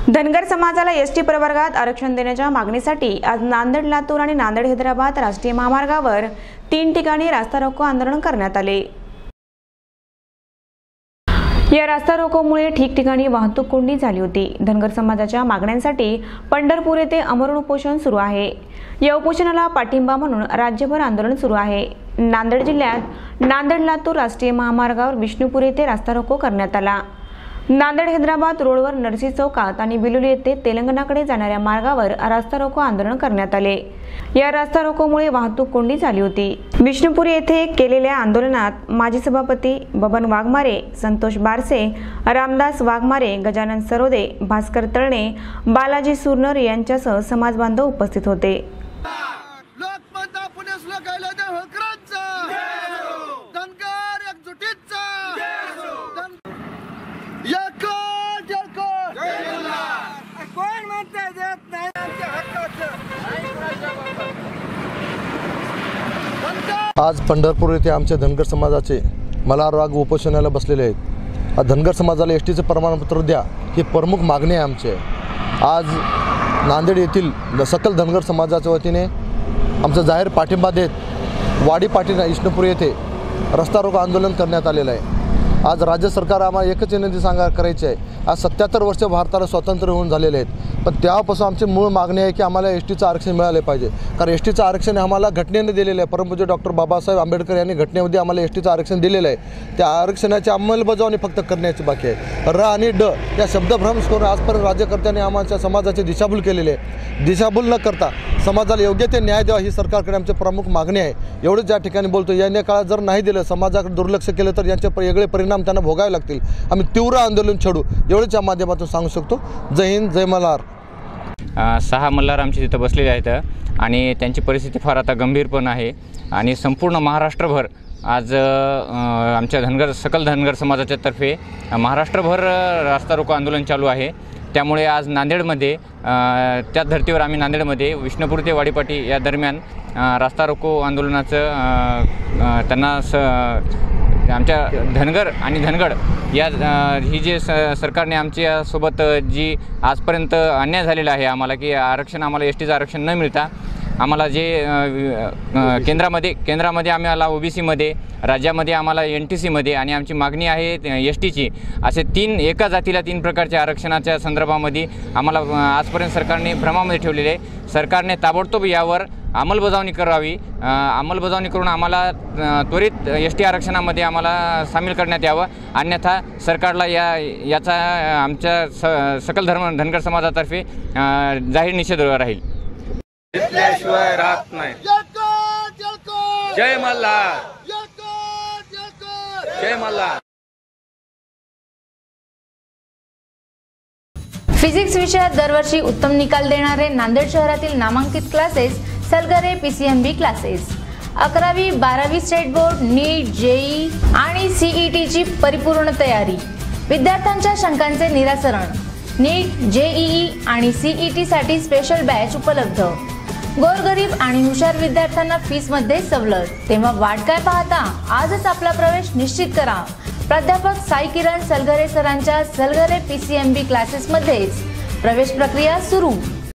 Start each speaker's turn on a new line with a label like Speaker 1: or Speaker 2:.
Speaker 1: धनगर समाजाला एसटी प्रवर्गात आरक्षण देण्याच्या मागणीसाठी आज नांदेड लातूर आणि नांदेड हैदराबाद राष्ट्रीय महामार्गावर 3 ठिकाणी रास्ता रोको आंदोलन करण्यात आले। या रास्ता रोकोमुळे ठिकठिकाणी वाहतूक कोंडी झाली होती। धनगर समाजाच्या मागण्यांसाठी पंढरपूर येथे आमरण उपोषण सुरू आहे। या उपोषणाला पाठिंबा म्हणून राज्यभर आंदोलन सुरू आहे। नांदेड जिल्ह्यात नांदेड लातूर राष्ट्रीय महामार्गावर विष्णुपुरी येथे रास्ता रोको करण्यात आला। नांदेड हैदराबाद रोडवर नरसी चौकात आणि बिलोली येथे तेलंगणाकडे जाणाऱ्या मार्गावर रास्ता रोको आंदोलन करण्यात आले। या रास्ता रोकोमुळे वाहतूक कोंडी झाली होती। विष्णुपुरी येथे केलेल्या आंदोलनात माजी सभापती बबन वाघमारे, संतोष बारसे, रामदास वाघमारे, गजानन सरोदे, भास्कर तळणे, बालाजी सुरनर यांच्यासह समाज बांधव उपस्थित होते।
Speaker 2: आज पंढरपूर येथे आमच्या धनगर समाजाचे मल्हारबाग उपोषणाला बसलेले आहेत। धनगर समाजाला एसटीचे प्रमाणपत्र द्या ही प्रमुख मागणी आहे आमची। आज नांदेड येथील सकल धनगर समाजाच्या वतीने आमचा जाहीर पाठिंबा देत वाडी पाटील विष्णुपुरी येथे रस्ता रोको आंदोलन करण्यात आलेलं आहे। आज राज्य सरकार आम्हाला एकच विनंती करायची आहे। आज 77 वर्ष भारताला स्वातंत्र्य होऊन झालेले आहेत, पण तेव्हापासून आमची मूळ मागणी आहे की आम्हाला एसटीचं आरक्षण मिळाले पाहिजे। कारण एसटीचं आरक्षण आम्हाला घटनेने दिलेलं आहे। परमपूज्य डॉक्टर बाबासाहेब आंबेडकर यांनी घटनेमध्ये आम्हाला एसटीचं आरक्षण दिलेलं आहे। त्या आरक्षणाची अंमलबजावणी फक्त करण्याची बाकी आहे। र आणि ड या शब्दभ्रंश करून आजपर्यंत राज्यकर्त्यांनी आमच्या समाजाची दिशाभूल केलेली आहे। दिशाभूल न करता समाजाला योग्य ते न्याय द्यावा ही सरकारकडे आमची प्रमुख मागणी आहे। एवढंच या ठिकाणी बोलतो। या काळात जर नाही दिलं, समाजाकडे दुर्लक्ष केलं तर यांचे वेगळे परिणाम त्यांना भोगावे लागतील। आम्ही तीव्र आंदोलन छेडू एवढंच या माध्यमातून सांगू शकतो। जय हिंद, जय मल्हार।
Speaker 3: 6 मल्हार आमच्या तिथं बसलेले आहेत आणि त्यांची परिस्थिती फार आता गंभीर पण आहे आणि संपूर्ण महाराष्ट्रभर आज आमच्या सकल धनगर समाजाच्या तर्फे महाराष्ट्रभर रास्ता रोको आंदोलन चालू आहे। त्यामुळे आज नांदेडमध्ये त्या धर्तीवर आम्ही नांदेडमध्ये विष्णुपुरी ते वाडीपाटी या दरम्यान रास्ता रोको आंदोलनाचं त्यांना आमच्या धनगर आणि धनगड या ही जे सरकारने आमच्यासोबत जी आजपर्यंत अन्याय झालेला आहे आम्हाला की आम्हाला एसटीचं आरक्षण न मिळता आम्हाला जे केंद्रामध्ये आम्हाला ओबीसीमध्ये, राज्यामध्ये आम्हाला NTCमध्ये आणि आमची मागणी आहे एसटीची, असे एका जातीला 3 प्रकारच्या आरक्षणाच्या संदर्भामध्ये आम्हाला आजपर्यंत सरकारने भ्रमामध्ये ठेवलेले आहे। सरकारने ताबडतोब यावर अंमलबजावणी करावी। अंमलबजावणी करून आम्हाला त्वरित एसटी आरक्षणामध्ये आम्हाला सामील करण्यात यावं, अन्यथा सरकारला याचा आमच्या सकल धनगर समाजातर्फे जाहीर निषेध राहील।
Speaker 4: शिवाय राहत नाही। जय मल्हार, जय मल्हार।
Speaker 5: फिजिक्स विषयात दरवर्षी उत्तम निकाल देणारे नांदेड शहरातील नामांकित क्लासेस सलगरे PCMB क्लासेस। 11वी 12वी स्टेट बोर्ड, नीट, JEE आणि CET ची परिपूर्ण तयारी। विद्यार्थ्यांच्या शंकांचे निराकरण। नीट, JEE आणि CET साठी स्पेशल बॅच उपलब्ध। गोरगरीब आणि हुशार विद्यार्थ्यांना फीस मध्ये सवलत। तेव्हा वाट काय पाहता, आजच आपला प्रवेश निश्चित करा। प्राध्यापक साई किरण सलगरे सरांच्या सलगरे PCMB क्लासेस मध्येच प्रवेश प्रक्रिया सुरू।